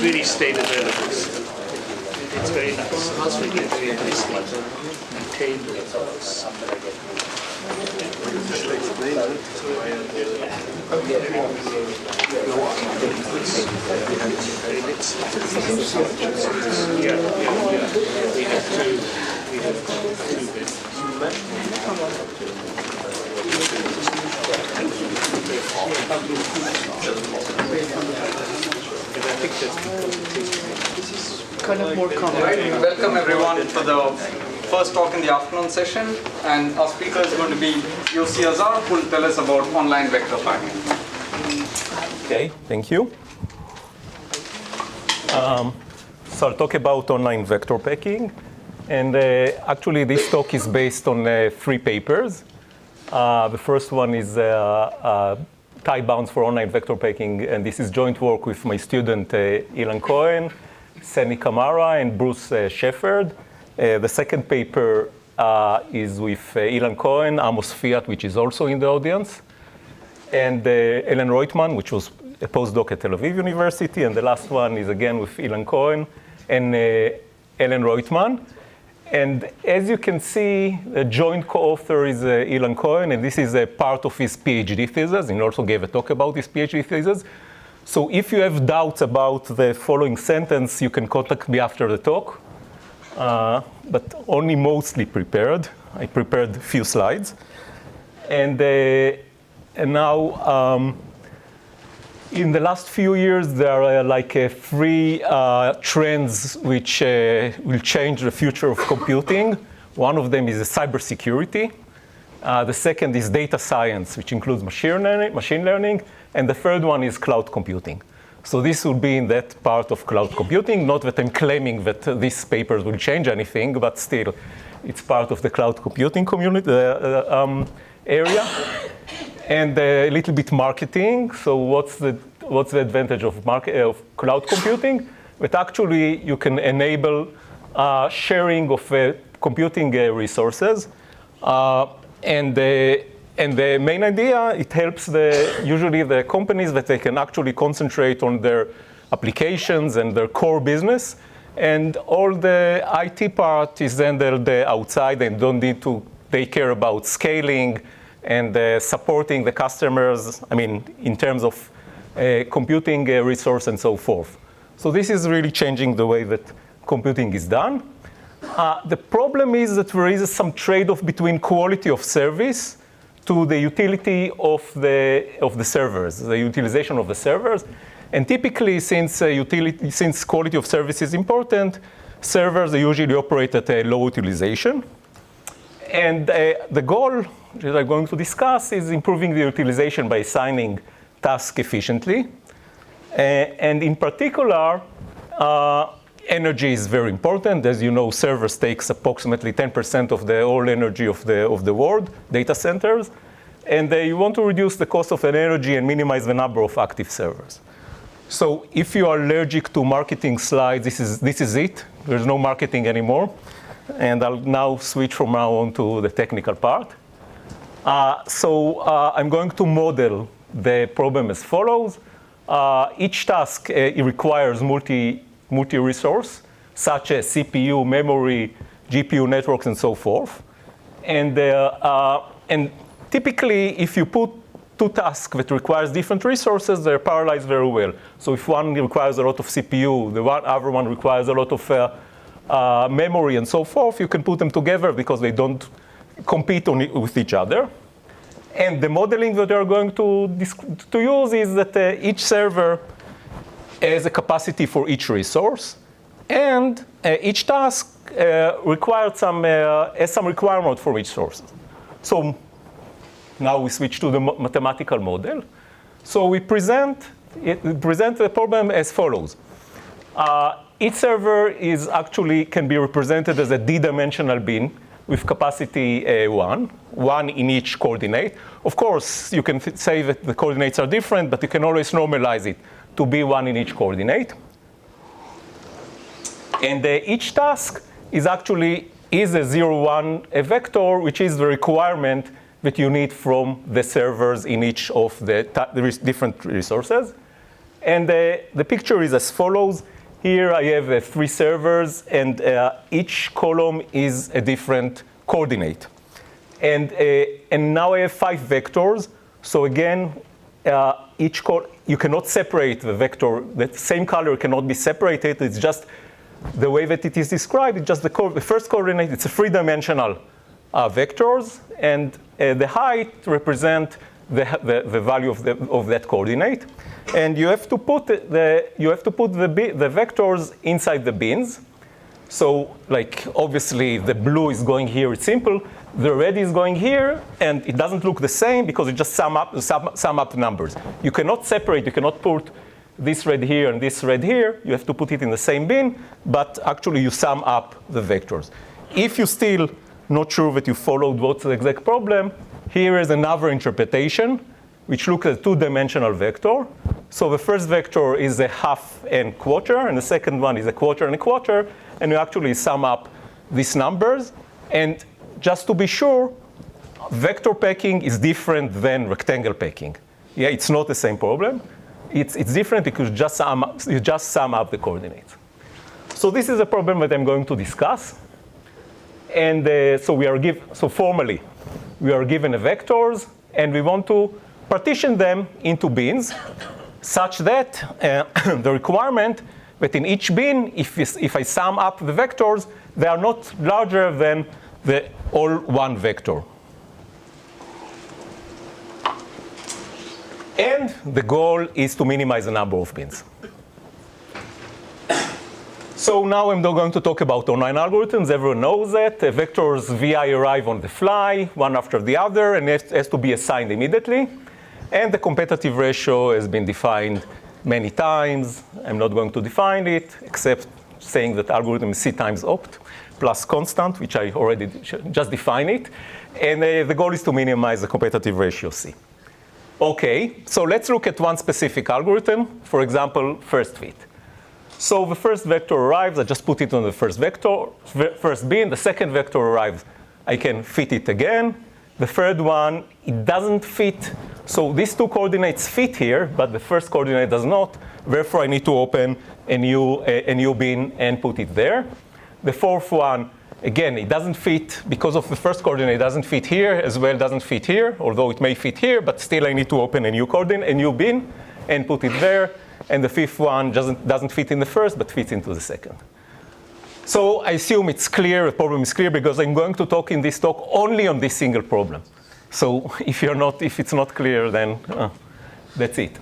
really stayed available. It's very nice. It's really very nicely maintained. We have two bits. Kind of more common. Right. Welcome everyone to the first talk in the afternoon session, and our speaker is going to be Yossi Azar, who will tell us about online vector packing. Okay, thank you. So I'll talk about online vector packing. And actually, this talk is based on 3 papers. The first one is tie bounds for online vector packing, and this is joint work with my student Ilan Cohen, Seni Kamara, and Bruce Shepard. The second paper is with Ilan Cohen, Amos Fiat, which is also in the audience, and Ellen Reutemann, which was a postdoc at Tel Aviv University. And the last one is again with Ilan Cohen and Ellen Reutemann. And as you can see, the joint co-author is Ilan Cohen, and this is a part of his PhD thesis, and he also gave a talk about his PhD thesis. So if you have doubts about the following sentence, you can contact me after the talk, but only mostly prepared. I prepared a few slides. And now, in the last few years, there are like 3 trends which will change the future of computing. One of them is cybersecurity. The second is data science, which includes machine learning. And the third one is cloud computing. So this will be in that part of cloud computing. Not that I'm claiming that these papers will change anything, but still, it's part of the cloud computing community area. And a little bit marketing. So what's the advantage of cloud computing? But actually, you can enable sharing of computing resources. And the main idea, it helps usually the companies that they can actually concentrate on their applications and their core business. And all the IT part is handled outside and don't need to take care about scaling and supporting the customers, I mean, in terms of computing resource and so forth. So this is really changing the way that computing is done. The problem is that there is some trade-off between quality of service to the utility of the servers, the utilization of the servers. And typically, since quality of service is important, servers usually operate at a low utilization. And the goal that I'm going to discuss is improving the utilization by assigning tasks efficiently. And in particular, energy is very important. As you know, servers takes approximately 10% of the whole energy of the world, data centers. And you want to reduce the cost of energy and minimize the number of active servers. So if you are allergic to marketing slides, this is it. There's no marketing anymore. And I'll now switch from now on to the technical part. So I'm going to model the problem as follows. Each task it requires multi-resource, such as CPU, memory, GPU networks, and so forth. And typically, if you put 2 tasks that requires different resources, they're parallelized very well. So if one requires a lot of CPU, the other one requires a lot of memory and so forth, you can put them together because they don't compete with each other. And the modeling that they're going to use is that each server has a capacity for each resource, and each task has some requirement for each source. So now we switch to the mathematical model. So we present the problem as follows. Each server can be represented as a d-dimensional bin with capacity 1 in each coordinate. Of course, you can say that the coordinates are different, but you can always normalize it to be 1 in each coordinate. And each task is a 0, 1 vector, which is the requirement that you need from the servers in each of the different resources. And the picture is as follows. Here I have 3 servers, and each column is a different coordinate. And now I have 5 vectors. So again, you cannot separate the vector. The same color cannot be separated. It's just the way that it is described. It's just the first coordinate. It's a 3-dimensional vectors, and the height represent the value of that coordinate. And you have to put the vectors inside the bins. So like obviously the blue is going here. It's simple. The red is going here, and it doesn't look the same because it just sum up numbers. You cannot separate. You cannot put this red here and this red here. You have to put it in the same bin, but actually you sum up the vectors. If you're still not sure that you followed what's the exact problem, here is another interpretation, which looks at a 2-dimensional vector. So the first vector is a half and quarter, and the second one is a quarter and a quarter, and you actually sum up these numbers. And just to be sure, vector packing is different than rectangle packing. Yeah, it's not the same problem. It's different because you just sum up the coordinates. So this is a problem that I'm going to discuss. And so formally, we are given a vectors, and we want to partition them into bins such that the requirement that in each bin, if I sum up the vectors, they are not larger than the all one vector. And the goal is to minimize the number of bins. So now I'm not going to talk about online algorithms. Everyone knows that. Vectors VI arrive on the fly, one after the other, and it has to be assigned immediately. And the competitive ratio has been defined many times. I'm not going to define it, except saying that algorithm is C times opt plus constant, which I already just defined it. And the goal is to minimize the competitive ratio C. OK, so let's look at one specific algorithm. For example, first fit. So the first vector arrives. I just put it on the first bin. The second vector arrives. I can fit it again. The third one, it doesn't fit. So these 2 coordinates fit here, but the first coordinate does not. Therefore, I need to open a new bin and put it there. The fourth one, again, it doesn't fit because of the first coordinate. It doesn't fit here as well. Doesn't fit here, although it may fit here. But still, I need to open a new bin, and put it there. And the fifth one doesn't fit in the first, but fits into the second. So I assume it's clear, the problem is clear, because I'm going to talk in this talk only on this single problem. So if it's not clear, then that's it.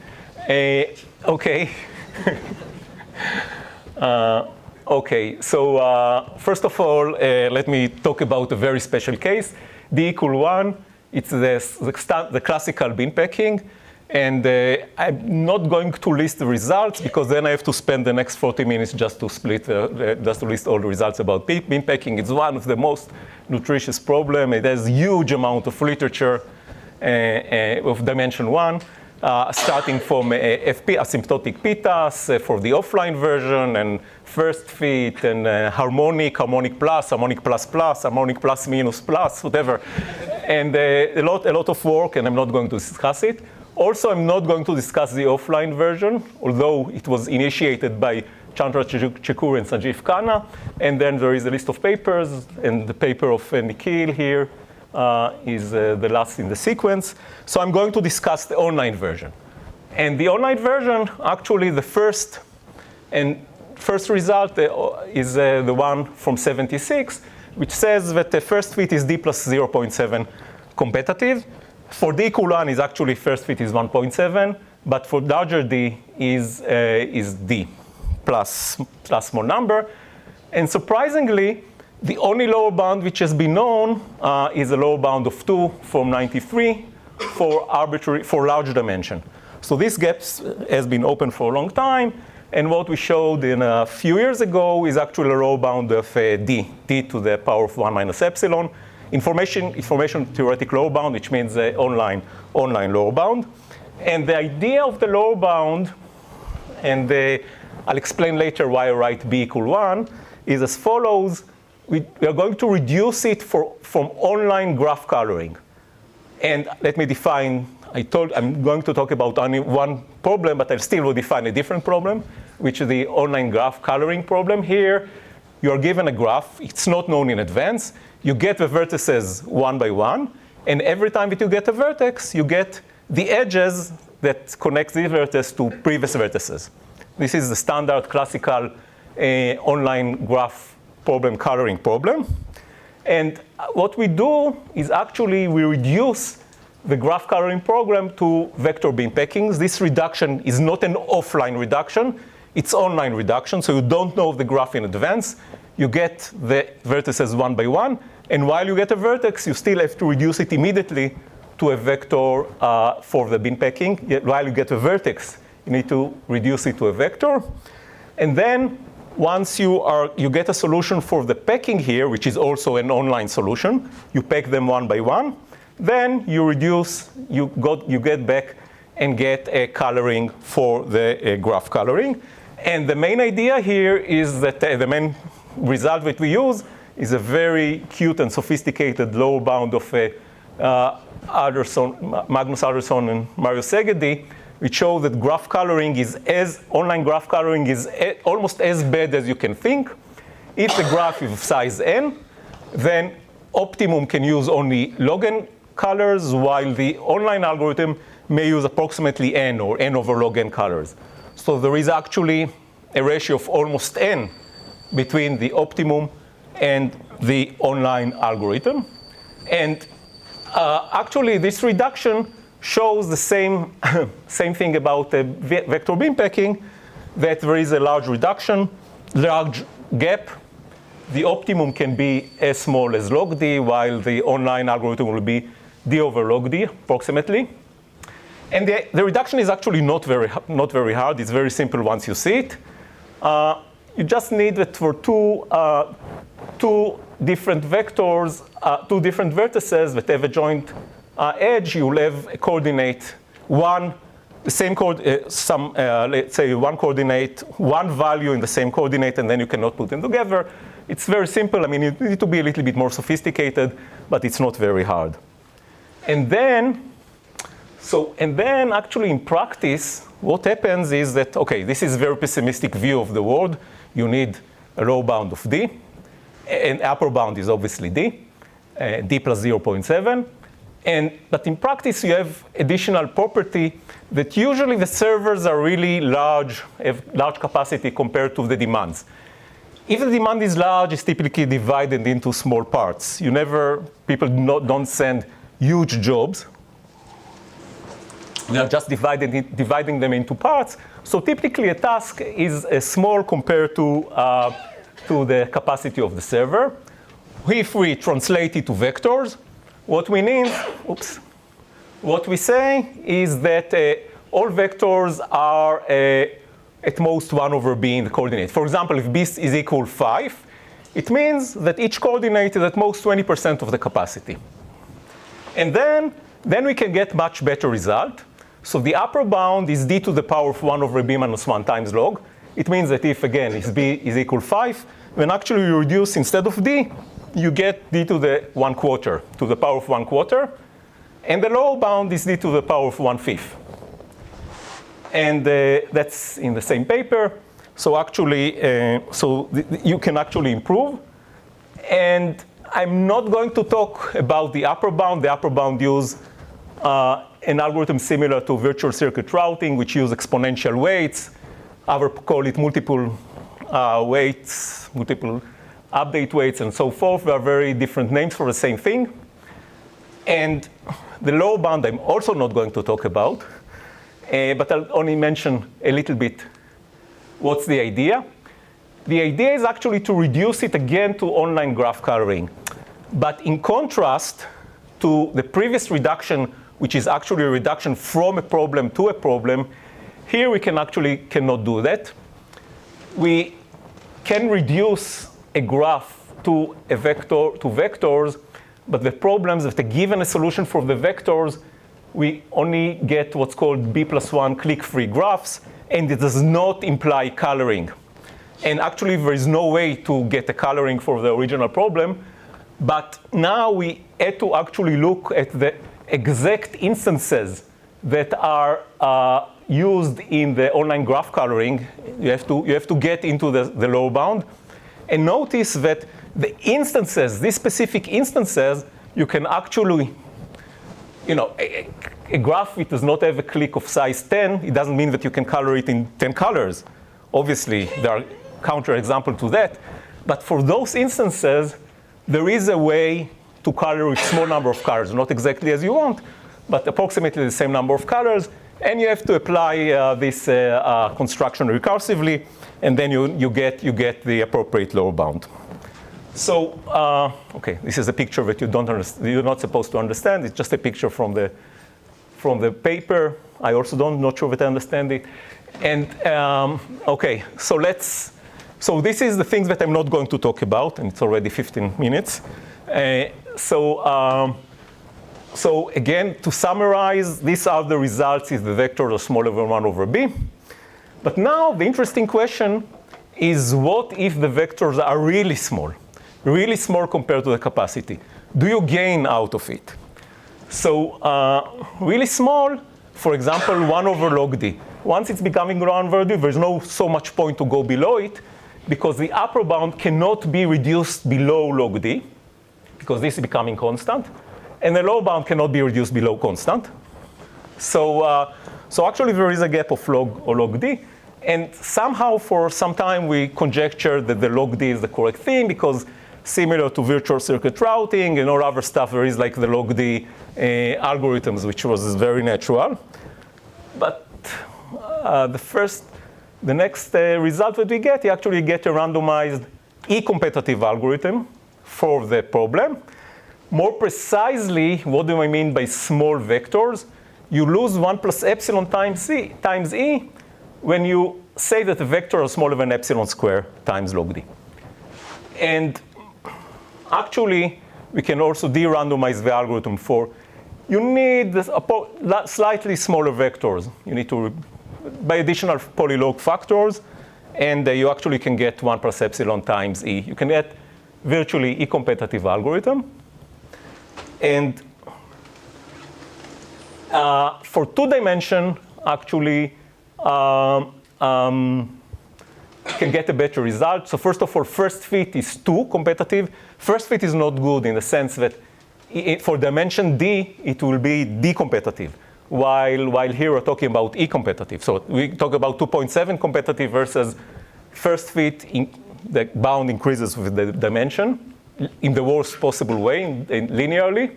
OK. OK, so first of all, let me talk about a very special case. D = 1, it's the classical bin packing. And I'm not going to list the results, because then I have to spend the next 40 minutes just to list all the results about bin packing. It's one of the most nutritious problems. It has a huge amount of literature of dimension 1, starting from asymptotic pitas for the offline version, and first fit, and harmonic plus, harmonic plus plus, harmonic plus minus plus, whatever. And a lot of work, and I'm not going to discuss it. Also, I'm not going to discuss the offline version, although it was initiated by Chandra Chekur and Sanjeev Khanna. And then there is a list of papers, and the paper of Nikhil here is the last in the sequence. So I'm going to discuss the online version. And the online version, actually, the first result is the one from 76, which says that the first fit is D plus 0.7 competitive. For D = 1 is actually first fit is 1.7, but for larger D is D plus small number. And surprisingly, the only lower bound which has been known is a lower bound of 2 from 93 for large dimension. So this gap has been open for a long time. And what we showed in a few years ago is actually a lower bound of D to the power of 1 minus epsilon. Information theoretic lower bound, which means online lower bound. And the idea of the lower bound, and I'll explain later why I write B = 1, is as follows. We are going to reduce it from online graph coloring. And let me define I'm going to talk about only one problem, but I still will define a different problem, which is the online graph coloring problem. Here, you're given a graph. It's not known in advance. You get the vertices one by one. And every time that you get a vertex, you get the edges that connect the vertex to previous vertices. This is the standard classical online graph problem coloring problem. And what we do is actually we reduce the graph coloring program to vector bin packings. This reduction is not an offline reduction. It's online reduction. So you don't know the graph in advance. You get the vertices one by one. And while you get a vertex, you still have to reduce it immediately to a vector for the bin packing. Yet while you get a vertex, you need to reduce it to a vector. And then once you get a solution for the packing here, which is also an online solution, you pack them one by one. Then you reduce, you get back and get a coloring for the graph coloring. And the main idea here is that the main result that we use is a very cute and sophisticated lower bound of Magnus Alderson and Mario Segedi, which show that graph coloring online graph coloring is almost as bad as you can think. If the graph is of size n, then optimum can use only log n colors, while the online algorithm may use approximately n or n over log n colors. So there is actually a ratio of almost n between the optimum and the online algorithm. And actually, this reduction shows the same thing about the vector bin packing, that there is a large reduction, large gap. The optimum can be as small as log d, while the online algorithm will be d over log d, approximately. And the reduction is actually not very hard. It's very simple once you see it. You just need that for two different vectors, two different vertices that have a joint edge. You'll have a coordinate one, the same let's say one coordinate, one value in the same coordinate, and then you cannot put them together. It's very simple. I mean, you need to be a little bit more sophisticated, but it's not very hard. And then actually in practice, what happens is that, okay, this is a very pessimistic view of the world. You need a lower bound of d, and upper bound is obviously d, d plus 0.7. But in practice, you have additional property that usually the servers are really large, have large capacity compared to the demands. If the demand is large, it's typically divided into small parts. People don't send huge jobs. They are just dividing them into parts. So typically, a task is small compared to the capacity of the server. If we translate it to vectors, what we say is that all vectors are at most 1 over b in the coordinate. For example, if b is equal 5, it means that each coordinate is at most 20% of the capacity. And then we can get much better result. So the upper bound is d to the power of 1 over b minus 1 times log. It means that if, again, if b is equal 5, then actually you reduce, instead of d, you get d to the 1/4, to the power of 1/4. And the lower bound is d to the power of 1/5. And that's in the same paper. So actually, you can actually improve. And I'm not going to talk about the upper bound. The upper bound use an algorithm similar to virtual circuit routing, which use exponential weights. Others call it multiple weights, multiple update weights, and so forth. There are very different names for the same thing. And the lower bound I'm also not going to talk about, but I'll only mention a little bit what's the idea. The idea is actually to reduce it again to online graph coloring. But in contrast to the previous reduction, which is actually a reduction from a problem to a problem, here we cannot do that. We can reduce a graph to vectors, but the problem is that given a solution for the vectors, we only get what's called b+1 click-free graphs, and it does not imply coloring. And actually, there is no way to get a coloring for the original problem. But now we had to actually look at the exact instances that are used in the online graph coloring. You have to get into the lower bound. And notice that the instances, these specific instances, you can actually, a graph it does not have a click of size 10. It doesn't mean that you can color it in 10 colors. Obviously, there are counterexamples to that. But for those instances, there is a way to color with small number of colors, not exactly as you want, but approximately the same number of colors. And you have to apply this construction recursively, and then you get the appropriate lower bound. So, okay, this is a picture that you're not supposed to understand. It's just a picture from the paper. I also not sure that I understand it. And okay, so this is the things that I'm not going to talk about, and it's already 15 minutes. So again, to summarize, these are the results if the vectors are smaller than 1 over b. But now the interesting question is, what if the vectors are really small compared to the capacity? Do you gain out of it? So really small, for example, 1 over log d. Once it's becoming 1 over d, there's no so much point to go below it, because the upper bound cannot be reduced below log d, because this is becoming constant. And the lower bound cannot be reduced below constant. So actually there is a gap of log d. And somehow for some time we conjecture that the log d is the correct thing, because similar to virtual circuit routing and all other stuff, there is like the log d algorithms, which was very natural. But the next result that we get, you actually get a randomized E-competitive algorithm for the problem. More precisely, what do I mean by small vectors? You lose 1 plus epsilon times e when you say that the vector is smaller than epsilon squared times log d. And actually, we can also de-randomize the algorithm for, you need slightly smaller vectors. You need to, by additional polylog factors, and you actually can get 1 plus epsilon times e. You can get virtually E-competitive algorithm. And for 2 dimension, actually, can get a better result. So first of all, first fit is 2 competitive. First fit is not good in the sense that for dimension d, it will be d competitive, while here we're talking about E competitive. So we talk about 2.7 competitive versus first fit, the bound increases with the dimension in the worst possible way, linearly.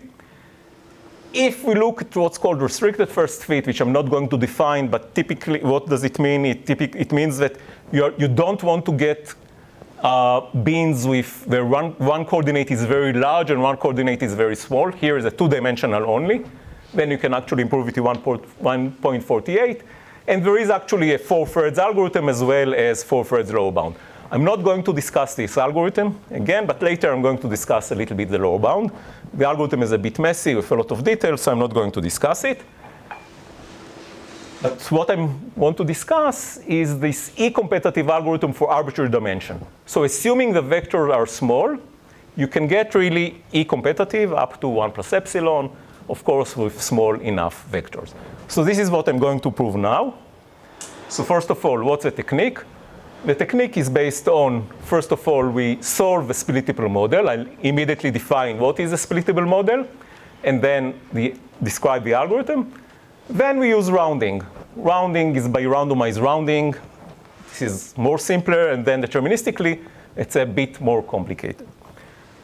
If we look at what's called restricted first fit, which I'm not going to define, but typically, what does it mean? It means that you don't want to get bins with where one coordinate is very large and one coordinate is very small. Here is a 2-dimensional only. Then you can actually improve it to 1.48. And there is actually a 4-thirds algorithm as well as 4-thirds lower bound. I'm not going to discuss this algorithm again, but later I'm going to discuss a little bit the lower bound. The algorithm is a bit messy with a lot of details, so I'm not going to discuss it. But what I want to discuss is this E-competitive algorithm for arbitrary dimension. So assuming the vectors are small, you can get really E-competitive up to 1 plus epsilon, of course, with small enough vectors. So this is what I'm going to prove now. So first of all, what's the technique? The technique is based on, first of all, we solve a splittable model. I'll immediately define what is a splittable model, and then describe the algorithm. Then we use rounding. Rounding is by randomized rounding. This is more simpler, and then deterministically, it's a bit more complicated.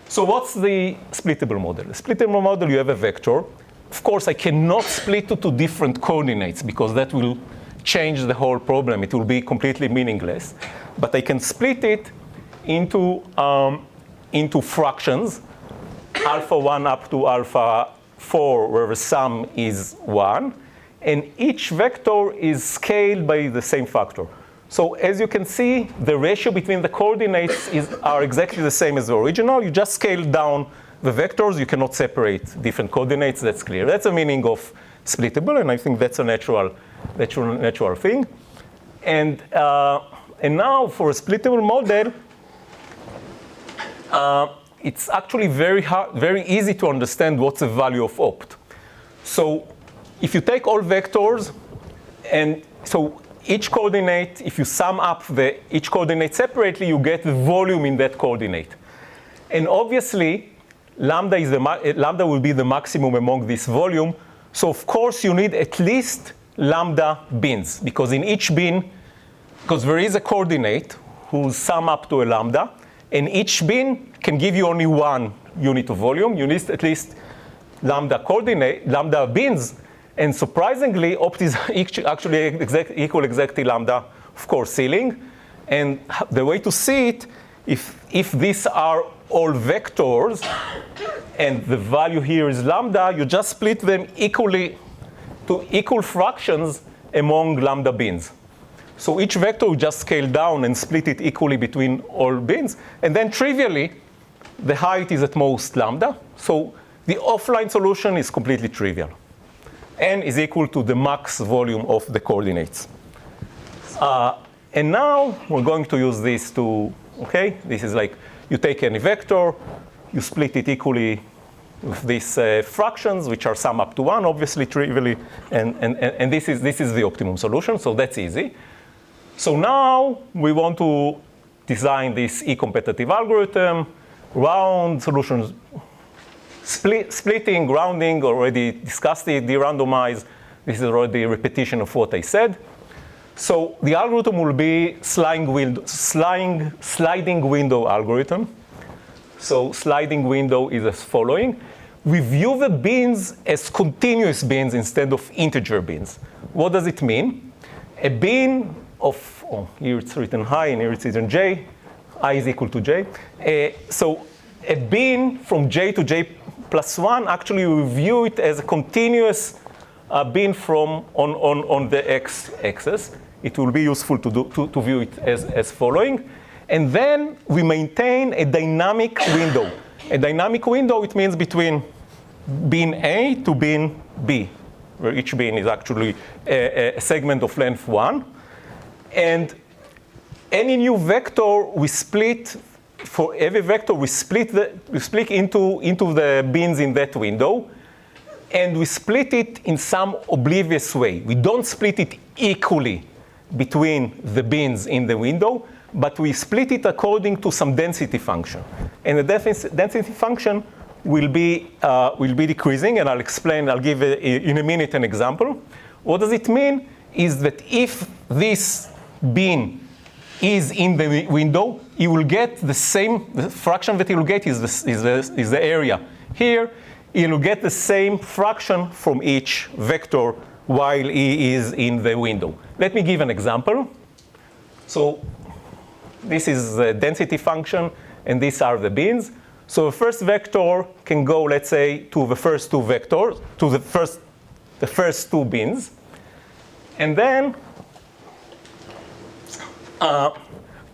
So what's the splittable model? The splittable model, you have a vector. Of course, I cannot split it to different coordinates, because that will change the whole problem. It will be completely meaningless. But I can split it into fractions, alpha 1 up to alpha 4, where the sum is 1. And each vector is scaled by the same factor. So as you can see, the ratio between the coordinates are exactly the same as the original. You just scale down the vectors. You cannot separate different coordinates. That's clear. That's the meaning of splittable, and I think that's a natural thing. And now for a splittable model, it's actually very easy to understand what's the value of opt. So if you take all vectors, and so each coordinate, if you sum up each coordinate separately, you get the volume in that coordinate. And obviously, lambda will be the maximum among this volume. So of course, you need at least lambda bins, because in each bin, because there is a coordinate whose sum up to a lambda, and each bin can give you only one unit of volume. You need at least lambda bins, and surprisingly, opt is actually equal exactly lambda, of course, ceiling. And the way to see it, if these are all vectors, and the value here is lambda, you just split them equally to equal fractions among lambda bins. So each vector will just scale down and split it equally between all bins. And then trivially, the height is at most lambda. So the offline solution is completely trivial. N is equal to the max volume of the coordinates. And now we're going to use this to, okay? This is like you take any vector, you split it equally with these fractions, which are sum up to 1, obviously trivially, and this is the optimum solution, so that's easy. So now we want to design this E-competitive algorithm, round solutions, splitting, rounding, already discussed it, de-randomized. This is already a repetition of what I said. So the algorithm will be sliding window algorithm. So sliding window is as following. We view the bins as continuous bins instead of integer bins. What does it mean? A bin of, here it's written I and here it's written j. I is equal to j. So a bin from j to j plus 1, actually we view it as a continuous bin from on the x-axis. It will be useful to view it as following. And then we maintain a dynamic window. A dynamic window, it means between bin A to bin B, where each bin is actually a segment of length 1. And any new vector, we split, for every vector, we split into the bins in that window. And we split it in some oblivious way. We don't split it equally between the bins in the window, but we split it according to some density function. And the density function will be decreasing, and I'll explain, I'll give in a minute an example. What does it mean is that if this bin is in the window, you will get the same, the fraction that you will get is the area. Here, you will get the same fraction from each vector while he is in the window. Let me give an example. So this is the density function, and these are the bins. So the first vector can go, let's say, to the first two vectors, to the first two bins. And then, now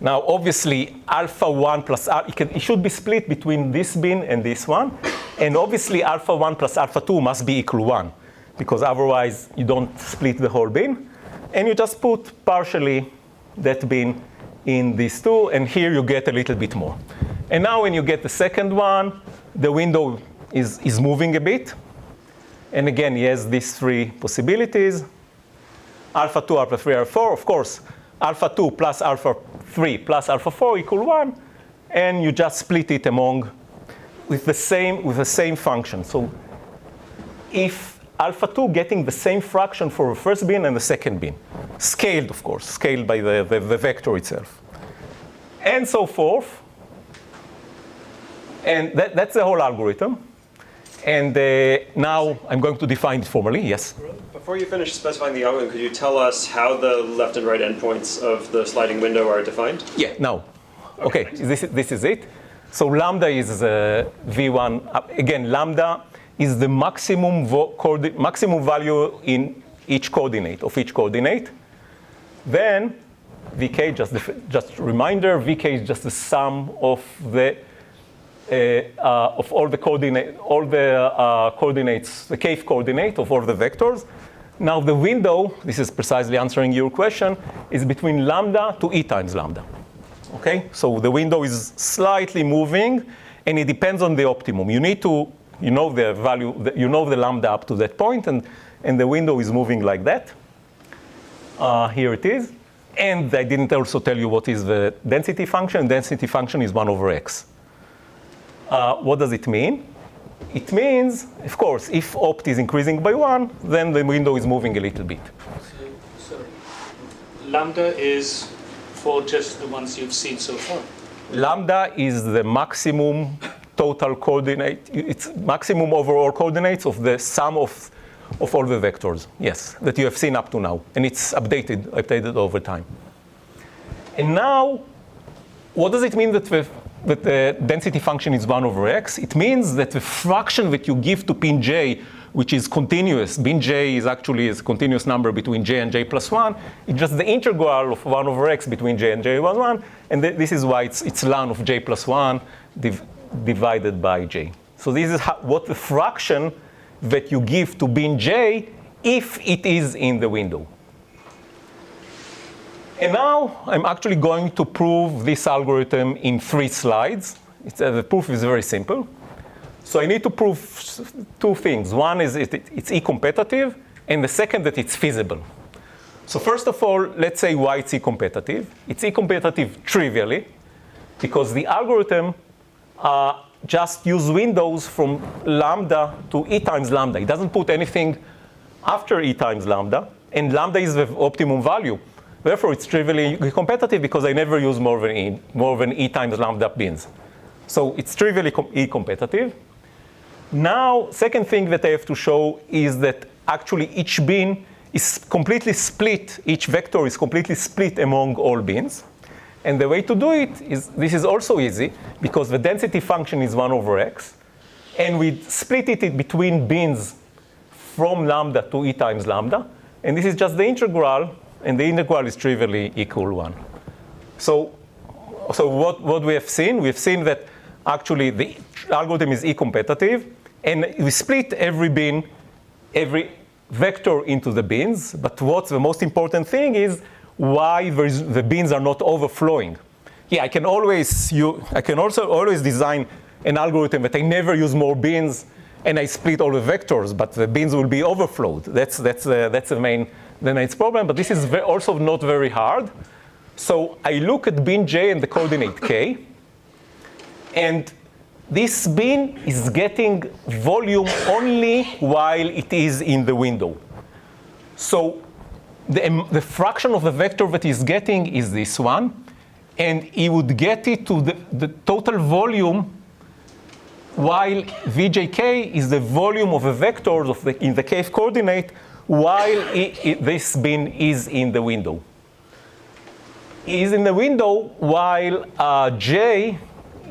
obviously alpha 1 plus it should be split between this bin and this one. And obviously alpha 1 plus alpha 2 must be equal 1, because otherwise you don't split the whole bin. And you just put partially that bin in these two, and here you get a little bit more. And now when you get the second one, the window is moving a bit. And again, he has these three possibilities. Alpha 2, alpha 3, alpha 4. Of course, alpha 2 plus alpha 3 plus alpha 4 equal 1. And you just split it among with the same function. So if alpha 2 getting the same fraction for the first bin and the second bin, scaled, of course, scaled by the vector itself, and so forth. And that's the whole algorithm. And now I'm going to define it formally. Yes? Before you finish specifying the algorithm, could you tell us how the left and right endpoints of the sliding window are defined? Yeah, now. Okay, this is it. So lambda is V1. Again, lambda is the maximum value in each coordinate, of each coordinate. Then vk, just reminder, vk is just the sum of all the coordinates, the kth coordinate of all the vectors. Now the window, this is precisely answering your question, is between lambda to e times lambda. Okay, so the window is slightly moving, and it depends on the optimum. You need to, you know the value, you know the lambda up to that point, and and the window is moving like that. Here it is. And I didn't also tell you what is the density function. Density function is 1 over x. What does it mean? It means, of course, if opt is increasing by 1, then the window is moving a little bit. So lambda is for just the ones you've seen so far. Lambda is the maximum total coordinate. It's maximum overall coordinates of the sum of all the vectors, yes, that you have seen up to now. And it's updated over time. And now, what does it mean that the density function is 1 over x? It means that the fraction that you give to pin j, which is continuous, bin j is actually a continuous number between j and j plus 1. It's just the integral of 1 over x between j and j plus 1. And this is why it's ln of j plus 1 divided by j. So this is what the fraction that you give to bin j if it is in the window. And now I'm actually going to prove this algorithm in 3 slides. The proof is very simple. So I need to prove 2 things. One is it's e-competitive, and the second that it's feasible. So first of all, let's say why it's e-competitive. It's e-competitive trivially, because the algorithm just uses windows from lambda to e times lambda. It doesn't put anything after e times lambda, and lambda is the optimum value. Therefore, it's trivially competitive because I never use more than e times lambda bins. So it's trivially e-competitive. Now, second thing that I have to show is that actually each bin is completely split. Each vector is completely split among all bins. And the way to do it is, this is also easy, because the density function is 1 over x. And we split it between bins from lambda to e times lambda. And this is just the integral. And the integral is trivially equal 1. So what we have seen? We have seen that actually the algorithm is e-competitive. And we split every bin, every vector into the bins. But what's the most important thing is why the bins are not overflowing. Yeah, I can also always design an algorithm that I never use more bins and I split all the vectors, but the bins will be overflowed. That's the main problem, but this is also not very hard. So I look at bin j and the coordinate k, and this bin is getting volume only while it is in the window. So the fraction of the vector that he's getting is this one, and he would get it to the total volume while vjk is the volume of the vectors in the kth coordinate while this bin is in the window. He is in the window while j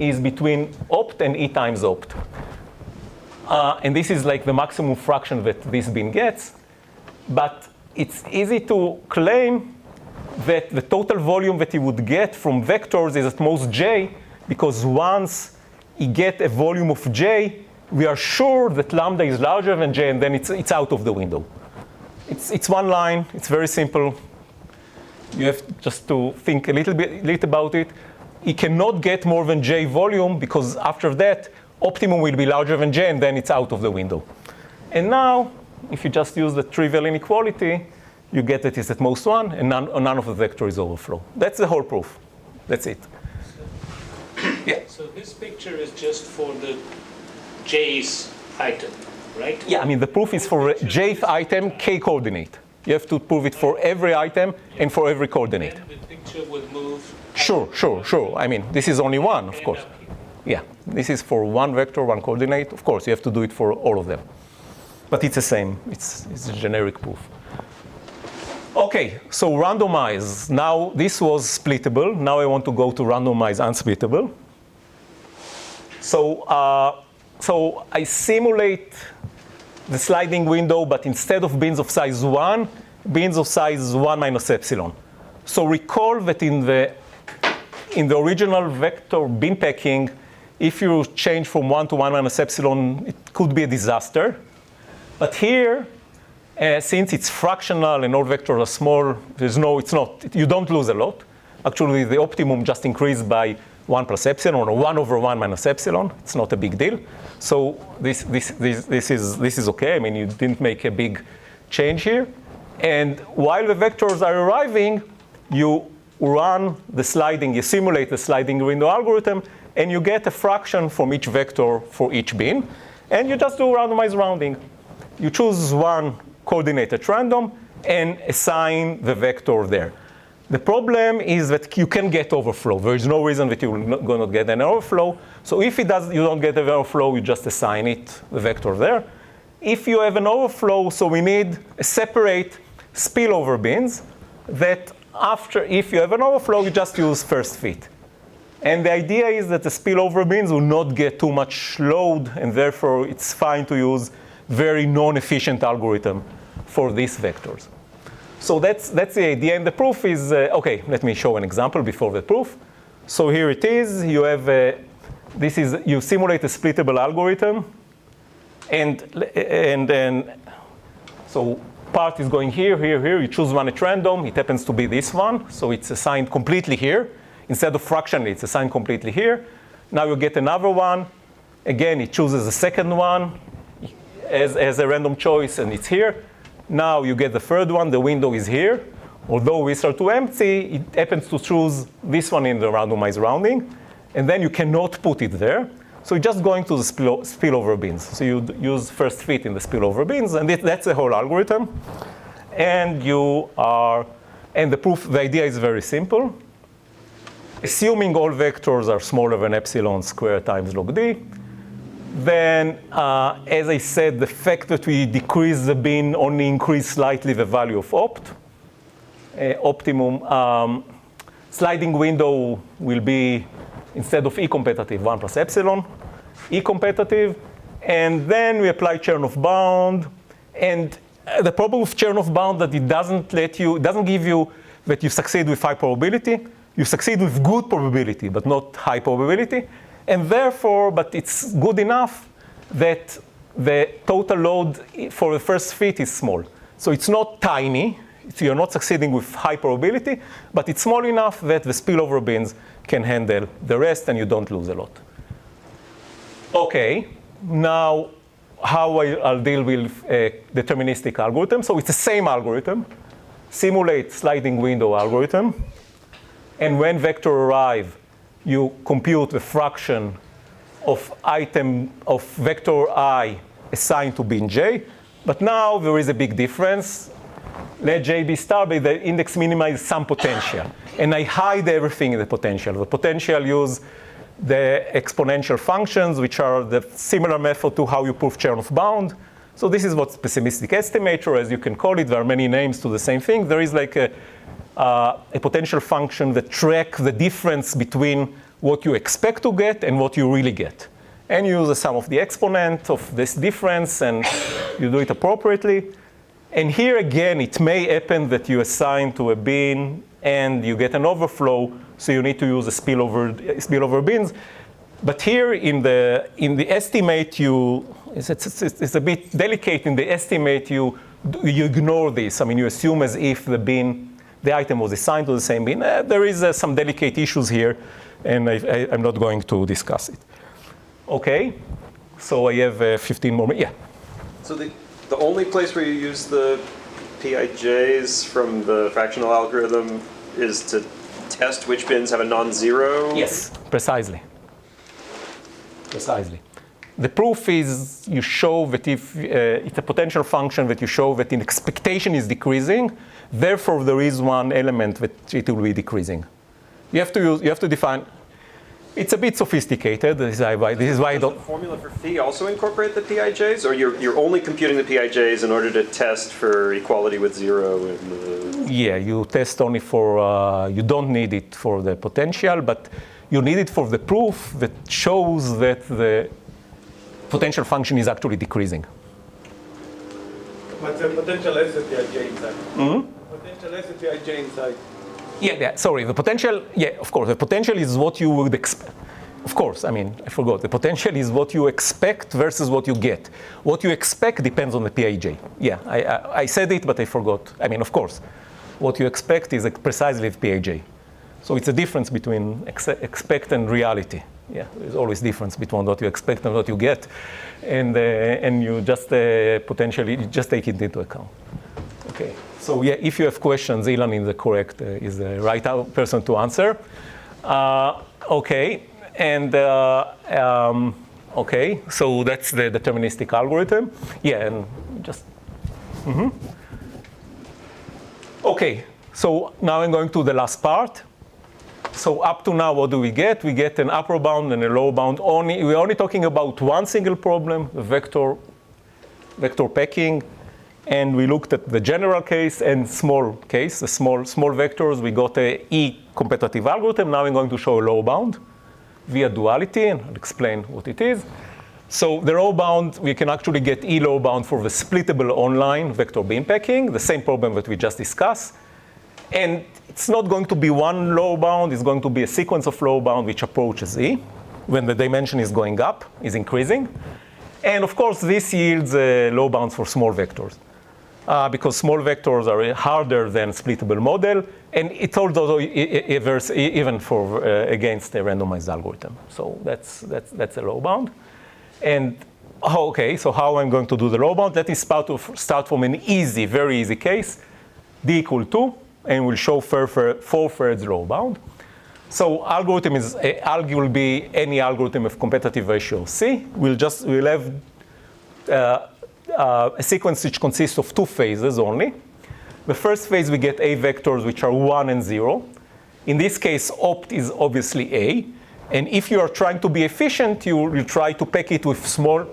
is between opt and e times opt. And this is like the maximum fraction that this bin gets. But it's easy to claim that the total volume that he would get from vectors is at most j, because once you get a volume of j, we are sure that lambda is larger than j, and then it's out of the window. It's one line. It's very simple. You have just to think a little about it. You cannot get more than j volume, because after that, optimum will be larger than j, and then it's out of the window. And now, if you just use the trivial inequality, you get that it's at most 1, and none of the vector is overflow. That's the whole proof. That's it. Yeah. So this picture is just for the j's item, right? Yeah, I mean, the proof is for jth item, k coordinate. You have to prove it for every item and for every coordinate. And the picture will move. Sure. I mean, this is only one, of course. Yeah, this is for one vector, one coordinate. Of course, you have to do it for all of them. But it's the same. It's a generic proof. OK, so randomize. Now, this was splittable. Now I want to go to randomize unsplittable. So I simulate the sliding window, but instead of bins of size 1, bins of size 1 minus epsilon. So recall that in the original vector bin packing, if you change from 1 to 1 minus epsilon, it could be a disaster. But here, since it's fractional and all vectors are small, you don't lose a lot. Actually, the optimum just increased by 1 plus epsilon, or 1 over 1 minus epsilon. It's not a big deal. So this is OK. I mean, you didn't make a big change here. And while the vectors are arriving, you run the sliding, you simulate the sliding window algorithm, and you get a fraction from each vector for each bin. And you just do randomized rounding. You choose one coordinate at random and assign the vector there. The problem is that you can get overflow. There is no reason that you're not going to get an overflow. So if you don't get an overflow, you just assign it, the vector there. If you have an overflow, so we need a separate spillover bins that if you have an overflow, you just use first fit. And the idea is that the spillover bins will not get too much load, and therefore it's fine to use very non-efficient algorithm for these vectors. So that's the idea, and the proof is, okay, let me show an example before the proof. So here it is, you have, you simulate a splittable algorithm, and then, so part is going here, here, here, you choose one at random, it happens to be this one, so it's assigned completely here. Instead of fractionally, it's assigned completely here. Now you get another one, again, it chooses a second one as a random choice, and it's here. Now you get the third one, the window is here. Although we start to empty, it happens to choose this one in the randomized rounding, and then you cannot put it there. So you're just going to the spillover bins. So you use first fit in the spillover bins, and that's the whole algorithm. And the proof, the idea is very simple. Assuming all vectors are smaller than epsilon squared times log d, then, as I said, the fact that we decrease the bin only increase slightly the value of optimum. Sliding window will be, instead of E-competitive, 1 plus epsilon, E-competitive. And then we apply Chernoff bound. And the problem with Chernoff bound that it doesn't give you that you succeed with high probability. You succeed with good probability, but not high probability. And therefore, but it's good enough that the total load for the first fit is small. So it's not tiny. You're not succeeding with high probability, but it's small enough that the spillover bins can handle the rest and you don't lose a lot. OK, now how I'll deal with a deterministic algorithm. So it's the same algorithm, simulate sliding window algorithm. And when vector arrive, you compute the fraction of vector I assigned to bin j. But now there is a big difference. Let j be star, but the index minimize some potential. And I hide everything in the potential. The potential use the exponential functions, which are the similar method to how you prove Chernoff bound. So this is what's pessimistic estimator, as you can call it. There are many names to the same thing. There is like a potential function that tracks the difference between what you expect to get and what you really get. And you use the sum of the exponent of this difference, and you do it appropriately. And here again, it may happen that you assign to a bin and you get an overflow, so you need to use a spillover bins. But here in the estimate, it's a bit delicate. In the estimate, you ignore this. I mean, you assume as if the item was assigned to the same bin. There is some delicate issues here, and I'm not going to discuss it. OK, so I have 15 more minutes. Yeah. So the only place where you use the PIJs from the fractional algorithm is to test which bins have a non-zero? Yes, precisely. Precisely. The proof is you show that if it's a potential function that you show that the expectation is decreasing, therefore there is one element that it will be decreasing. You have to define. It's a bit sophisticated. This is why I don't. Does the formula for phi also incorporate the PIJs, or you're only computing the PIJs in order to test for equality with zero? Yeah, you test only for. You don't need it for the potential, but you need it for the proof that shows that the potential function is actually decreasing. But the potential has the PIJ inside. Mm-hmm. Potential has the PIJ inside. Yeah, sorry, the potential, yeah, of course, the potential is what you would expect. Of course, I mean, I forgot. The potential is what you expect versus what you get. What you expect depends on the PIJ. Yeah, I said it, but I forgot. I mean, of course, what you expect is precisely the PIJ. So it's a difference between expect and reality. Yeah, there's always difference between what you expect and what you get. And you just potentially, just take it into account. Okay. So yeah, if you have questions, Ilan is the right person to answer. Okay. And okay, so that's the deterministic algorithm. Yeah, and just. Okay. So now I'm going to the last part. So up to now, what do we get? We get an upper bound and a lower bound. We're only talking about one single problem, the vector packing. And we looked at the general case and small case, the small vectors. We got a E competitive algorithm. Now I'm going to show a lower bound via duality, and I'll explain what it is. So the lower bound, we can actually get E lower bound for the splittable online vector beam packing, the same problem that we just discussed. And it's not going to be one lower bound. It's going to be a sequence of lower bound which approaches E when the dimension is going up, is increasing. And of course, this yields lower bounds for small vectors. Because small vectors are harder than splittable model, and it also even for against the randomized algorithm. So that's a low bound. And okay, so how I'm going to do the low bound? Let me start from an easy, very easy case, d equal 2, and we'll show 4/3 low bound. So algorithm will be any algorithm of competitive ratio C. We'll have a sequence which consists of two phases only. The first phase, we get A vectors which are 1 and 0. In this case, opt is obviously A. And if you are trying to be efficient, you will try to pack it with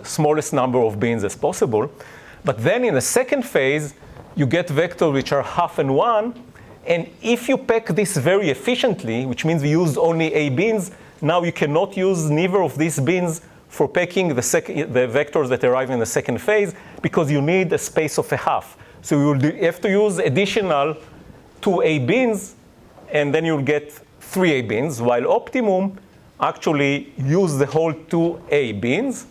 smallest number of bins as possible. But then in the second phase, you get vectors which are 1/2 and 1. And if you pack this very efficiently, which means we used only A bins, now you cannot use neither of these bins for packing the vectors that arrive in the second phase, because you need a space of 1/2. So you will have to use additional 2 A bins, and then you'll get 3 A bins, while optimum actually use the whole 2 A bins.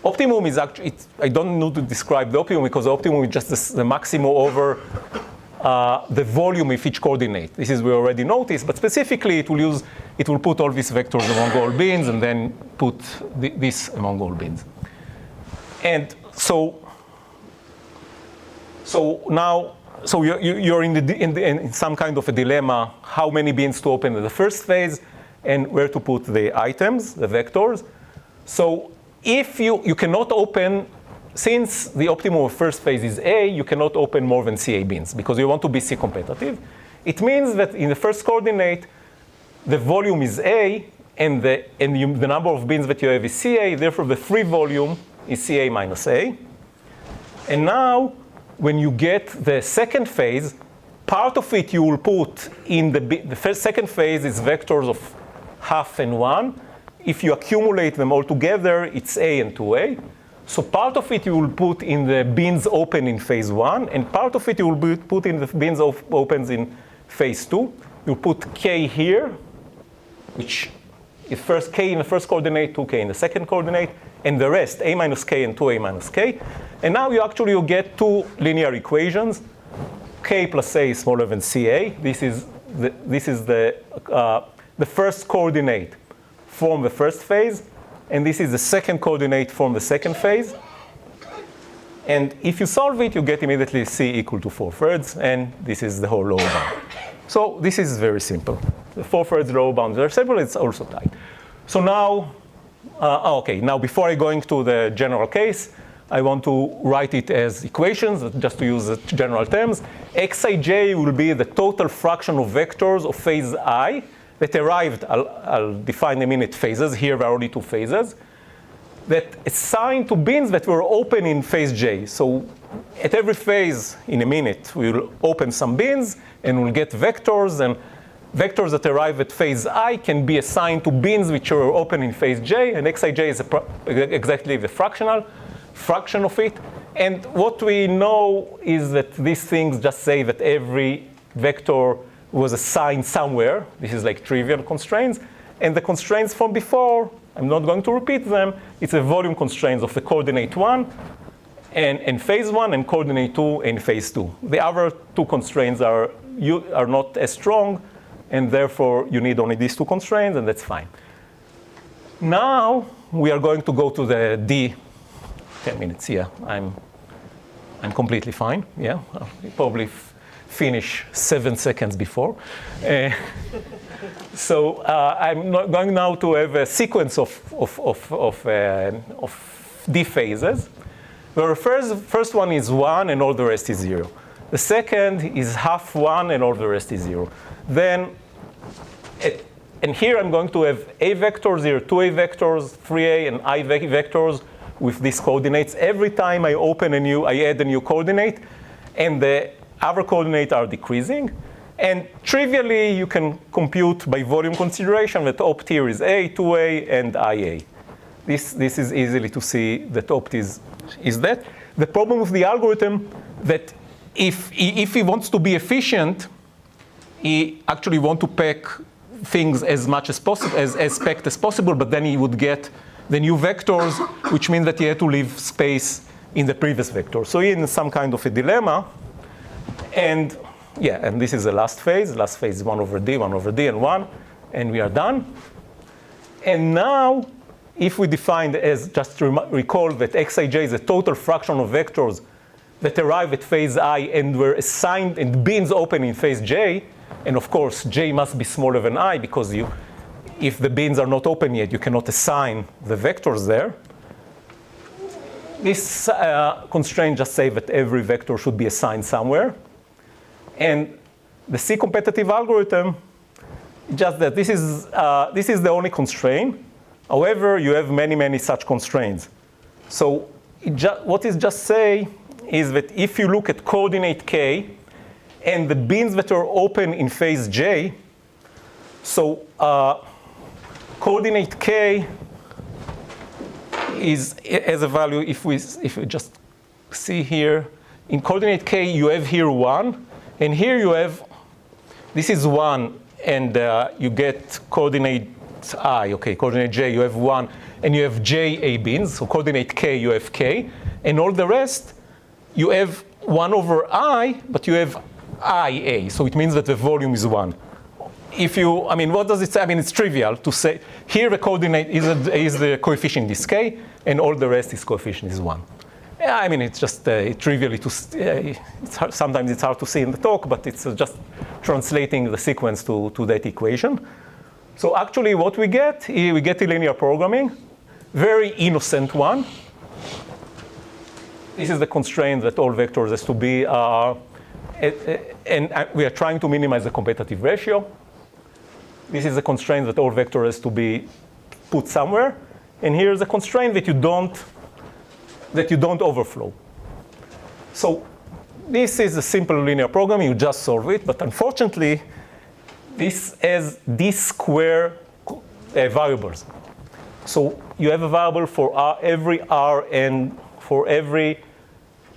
Optimum is actually, I don't know to describe the optimum, because the optimum is just the maximum over the volume of each coordinate. This is we already noticed, but specifically it will put all these vectors among all bins and then put this among all bins. And so now, so you're in some kind of a dilemma, how many bins to open in the first phase and where to put the items, the vectors. So if you cannot open, since the optimum of first phase is A, you cannot open more than CA bins because you want to be C competitive. It means that in the first coordinate, the volume is A, and the number of bins that you have is CA, therefore the free volume is CA minus A. And now, when you get the second phase, part of it you will put in the second phase is vectors of 1/2 and 1. If you accumulate them all together, it's A and 2A. So part of it you will put in the bins open in phase 1, and part of it you will put in the bins opens in phase 2. You put K here, which is first K in the first coordinate, 2K in the second coordinate, and the rest, A minus K and 2A minus K. And now you get two linear equations. K plus A is smaller than CA. This is the first coordinate from the first phase. And this is the second coordinate from the second phase. And if you solve it, you get immediately C equal to 4/3, and this is the whole lower bound. So this is very simple. The 4/3 lower bound is very simple, it's also tight. So now, okay, now before I go into the general case, I want to write it as equations, just to use the general terms. Xij will be the total fraction of vectors of phase I that arrived, I'll define in a minute phases. Here there are only two phases that assign to bins that were open in phase J. So at every phase in a minute, we'll open some bins and we'll get vectors, and vectors that arrive at phase I can be assigned to bins which are open in phase J, and Xij is exactly the fraction of it. And what we know is that these things just say that every vector was assigned somewhere. This is like trivial constraints. And the constraints from before, I'm not going to repeat them. It's a volume constraints of the coordinate 1 and phase 1 and coordinate 2 in phase 2. The other two constraints are not as strong, and therefore you need only these two constraints, and that's fine. Now we are going to go to the D. 10 minutes here. I'm completely fine. Yeah, I'll probably finish 7 seconds before. So I'm going now to have a sequence of D phases. The first one is 1 and all the rest is 0. The second is half 1 and all the rest is 0. Then, and here I'm going to have A vectors, here 2A vectors, 3A and I vectors with these coordinates. Every time I add a new coordinate, and the other coordinates are decreasing. And trivially, you can compute by volume consideration that opt here is A, 2A, and IA. This is easily to see that opt is that. The problem with the algorithm that if he wants to be efficient, he actually wants to pack things as much as possible, as packed as possible, but then he would get the new vectors, which means that he had to leave space in the previous vector. So he's in some kind of a dilemma. And yeah, and this is the last phase. Last phase is 1 over D, and 1, and we are done. And now, if we define as, just to recall that Xij is a total fraction of vectors that arrive at phase I and were assigned and bins open in phase J, and of course, J must be smaller than I because if the bins are not open yet, you cannot assign the vectors there. This constraint just says that every vector should be assigned somewhere. And the C-competitive algorithm, just that this is the only constraint. However, you have many, many such constraints. So what it just say is that if you look at coordinate K and the bins that are open in phase J, so coordinate K is as a value, if we just see here, in coordinate K, you have here 1. And here you have, this is 1, and you get coordinate I. Okay, coordinate J, you have 1, and you have J A bins. So coordinate K, you have K. And all the rest, you have 1 over I, but you have IA. So it means that the volume is 1. What does it say? It's trivial to say, here the coordinate is the coefficient is K, and all the rest is coefficient is 1. Yeah, it's just trivially sometimes it's hard to see in the talk, but it's just translating the sequence to that equation. So actually what we get a linear programming, very innocent one. This is the constraint that all vectors has to be, and we are trying to minimize the competitive ratio. This is a constraint that all vectors has to be put somewhere. And here's a constraint that you don't overflow. So this is a simple linear program. You just solve it. But unfortunately, this has these square variables. So you have a variable for every R and for every,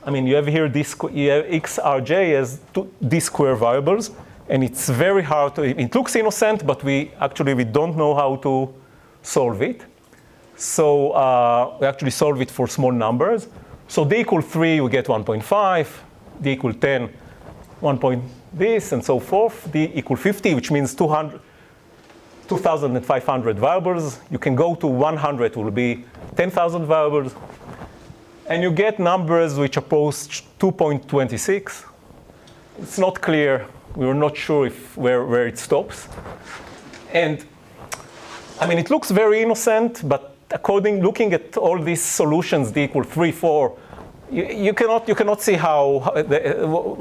you have here you have xrj as these square variables. And it's very hard it looks innocent, but we don't know how to solve it. So we actually solve it for small numbers. So d equal 3, we get 1.5. D equal 10, 1 point this, and so forth. D equal 50, which means 2,500 variables. You can go to 100, it will be 10,000 variables. And you get numbers which approach 2.26. It's not clear. We were not sure where it stops. And it looks very innocent, but looking at all these solutions, d equal 3, 4, you cannot see how the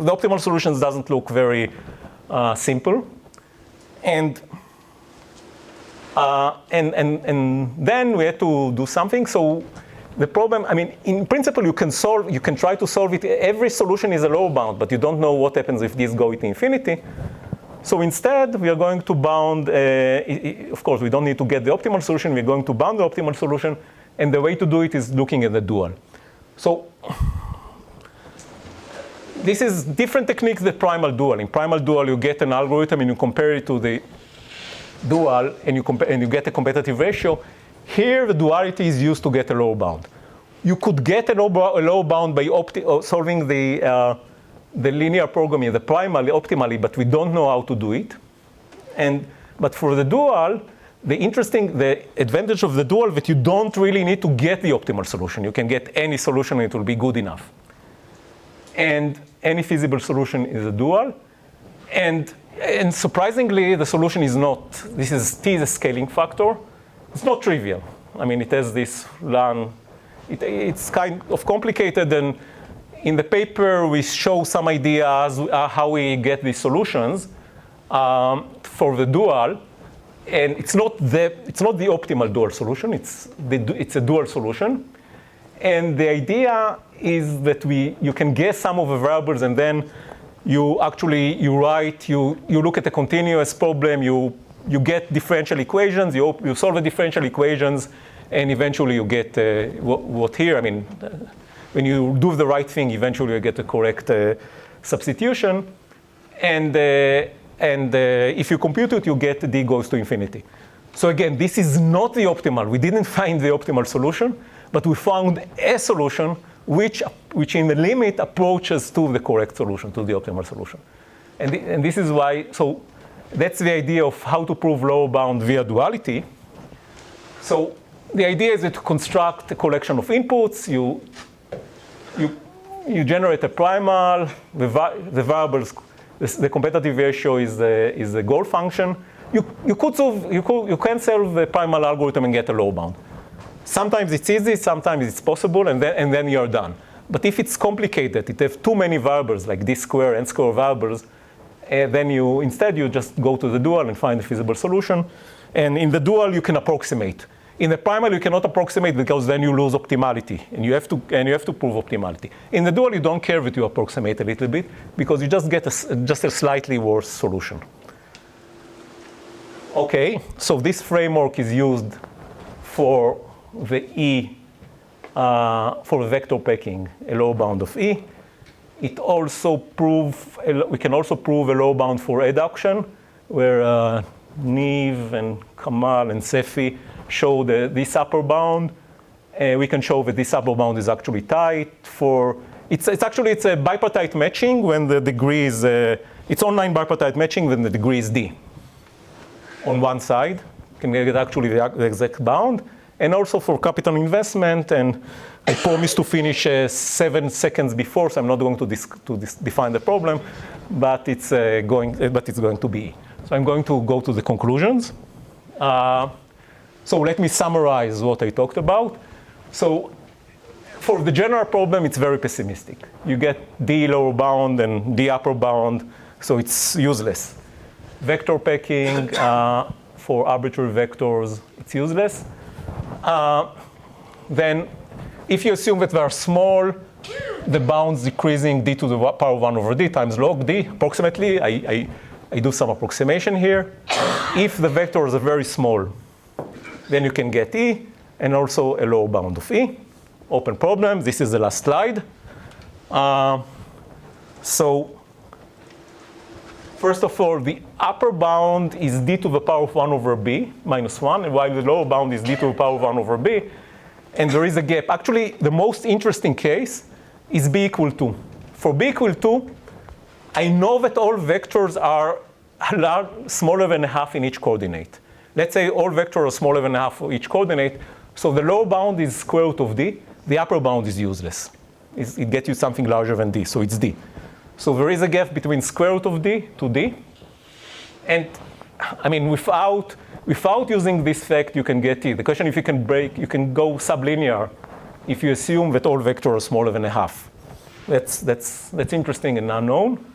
optimal solutions doesn't look very simple. And then we had to do something. So the problem, in principle, you can try to solve it. Every solution is a lower bound, but you don't know what happens if these go to infinity. So instead, we are going to bound, of course, we don't need to get the optimal solution. We're going to bound the optimal solution. And the way to do it is looking at the dual. So this is different techniques than primal dual. In primal dual, you get an algorithm and you compare it to the dual, and you get a competitive ratio. Here, the duality is used to get a lower bound. You could get a lower bound by solving the linear programming, the primal optimally, but we don't know how to do it. But for the dual, the advantage of the dual that you don't really need to get the optimal solution. You can get any solution and it will be good enough. and any feasible solution is a dual. And surprisingly, the solution is not, T is a scaling factor. It's not trivial. I mean, it has this LAN. It's kind of complicated, and in the paper, we show some ideas how we get these solutions for the dual. And it's not the optimal dual solution. It's a dual solution. And the idea is that you can guess some of the variables, and then you look at a continuous problem, you get differential equations, you solve the differential equations, and eventually you get what here. I mean, when you do the right thing, eventually you get the correct substitution. And if you compute it, you get D goes to infinity. So again, this is not the optimal. We didn't find the optimal solution, but we found a solution which in the limit approaches to the correct solution, to the optimal solution. And this is why, so that's the idea of how to prove lower bound via duality. So the idea is to construct a collection of inputs. You generate a primal, the variables, the competitive ratio is the goal function. You can solve the primal algorithm and get a lower bound. Sometimes it's easy, sometimes it's possible, and then you're done. But if it's complicated, it has too many variables, like d square, n square variables, then instead you just go to the dual and find a feasible solution. And in the dual, you can approximate. In the primal, you cannot approximate because then you lose optimality, and you have to prove optimality. In the dual, you don't care if you approximate a little bit because you just get a slightly worse solution. Okay, so this framework is used for the E, for vector packing, a lower bound of E. It also we can also prove a lower bound for adduction, where Niv and Kamal and Sefi show this upper bound. We can show that this upper bound is actually tight for, it's a bipartite matching when the degree is, it's online bipartite matching when the degree is D. On one side, you can get actually the exact bound. And also for capital investment, and I promised to finish 7 seconds before, so I'm not going to define the problem, but it's going to be. So I'm going to go to the conclusions. So let me summarize what I talked about. So for the general problem, it's very pessimistic. You get D lower bound and D upper bound, so it's useless. Vector packing for arbitrary vectors, it's useless. Then if you assume that they are small, the bounds decreasing d to the power 1 over d times log d, approximately. I do some approximation here. If the vectors are very small, then you can get E, and also a lower bound of E. Open problem. This is the last slide. So first of all, the upper bound is d to the power of 1 over b minus 1, and while the lower bound is d to the power of 1 over b. And there is a gap. Actually, the most interesting case is b equal 2. For b equal 2, I know that all vectors are smaller than a half in each coordinate. Let's say all vectors are smaller than a half for each coordinate. So the lower bound is square root of d. The upper bound is useless. It gets you something larger than d, so it's d. So there is a gap between square root of d to d. And I mean, without using this fact, you can get e. The question if you can go sublinear if you assume that all vectors are smaller than a half. That's interesting and unknown.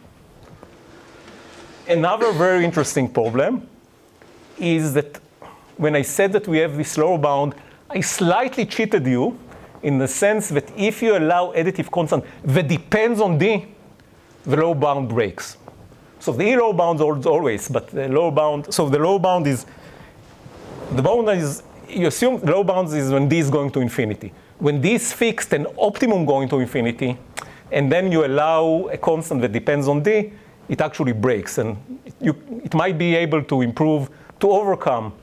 Another very interesting problem is that when I said that we have this lower bound, I slightly cheated you in the sense that if you allow additive constant that depends on d, the lower bound breaks. So the lower bound is always, but the lower bound, so the lower bound is, you assume the lower bound is when d is going to infinity. When d is fixed and optimum going to infinity, and then you allow a constant that depends on d, it actually breaks. And it might be able to overcome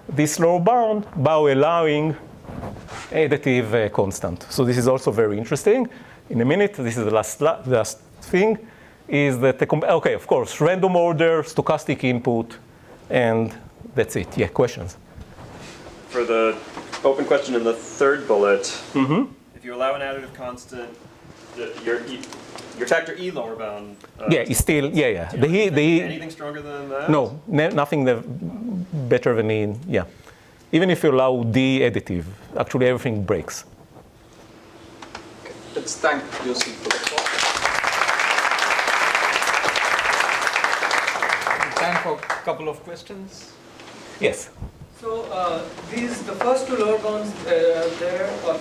this lower bound by allowing additive constant. So this is also very interesting. In a minute, this is the last thing, is that, okay, of course, random order, stochastic input, and that's it. Yeah, questions? For the open question in the third bullet, if you allow an additive constant, your Your factor E lower bound. Yeah, it's still, yeah. Anything stronger than that? No, nothing better than E, yeah. Even if you allow D additive, actually everything breaks. Let's thank Yossi for the talk. Time for a couple of questions. Yes. So the first two lower bounds there, or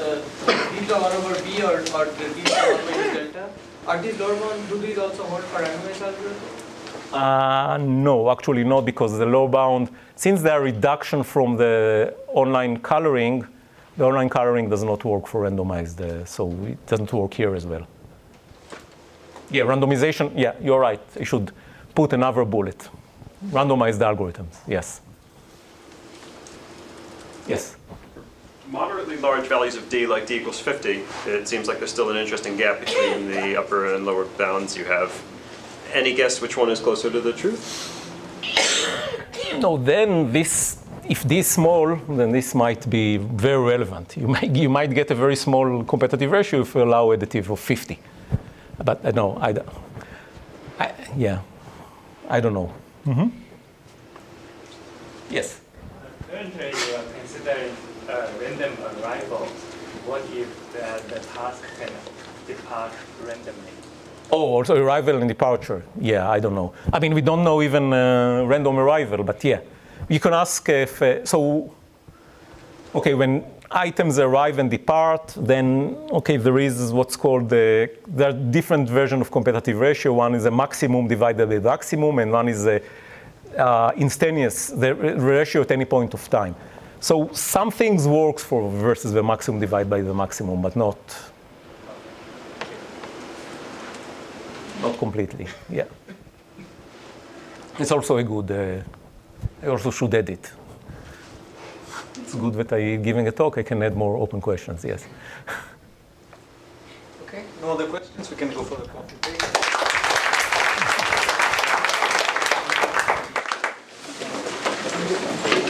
these are 1 over B or these are 1 minus delta, are these lower bounds, do these also hold for randomized algorithm? No, actually not, because the lower bound, since they are reduction from the online coloring, the online coloring does not work for randomized, so it doesn't work here as well. Yeah, randomization, yeah, you're right. I should put another bullet. Randomized algorithms, yes. Yes. Moderately large values of D, like D equals 50, it seems like there's still an interesting gap between the upper and lower bounds you have. Any guess which one is closer to the truth? No, then this, if this is small, then this might be very relevant. You might get a very small competitive ratio if you allow additive of 50. But no, I don't know. Mm-hmm. Yes. Currently, you are considering random arrival. What if the task can depart randomly? Oh, also arrival and departure. Yeah, I don't know. I mean, we don't know even random arrival, but yeah. You can ask if, okay, when items arrive and depart, then, okay, there is what's called, there are different versions of competitive ratio. One is a maximum divided by the maximum, and one is a instantaneous, the ratio at any point of time. So some things works for versus the maximum divided by the maximum, but not completely, yeah. It's also a good, I also should edit. It's good that I'm giving a talk, I can add more open questions, yes. Okay, no other questions, we can go for the coffee break.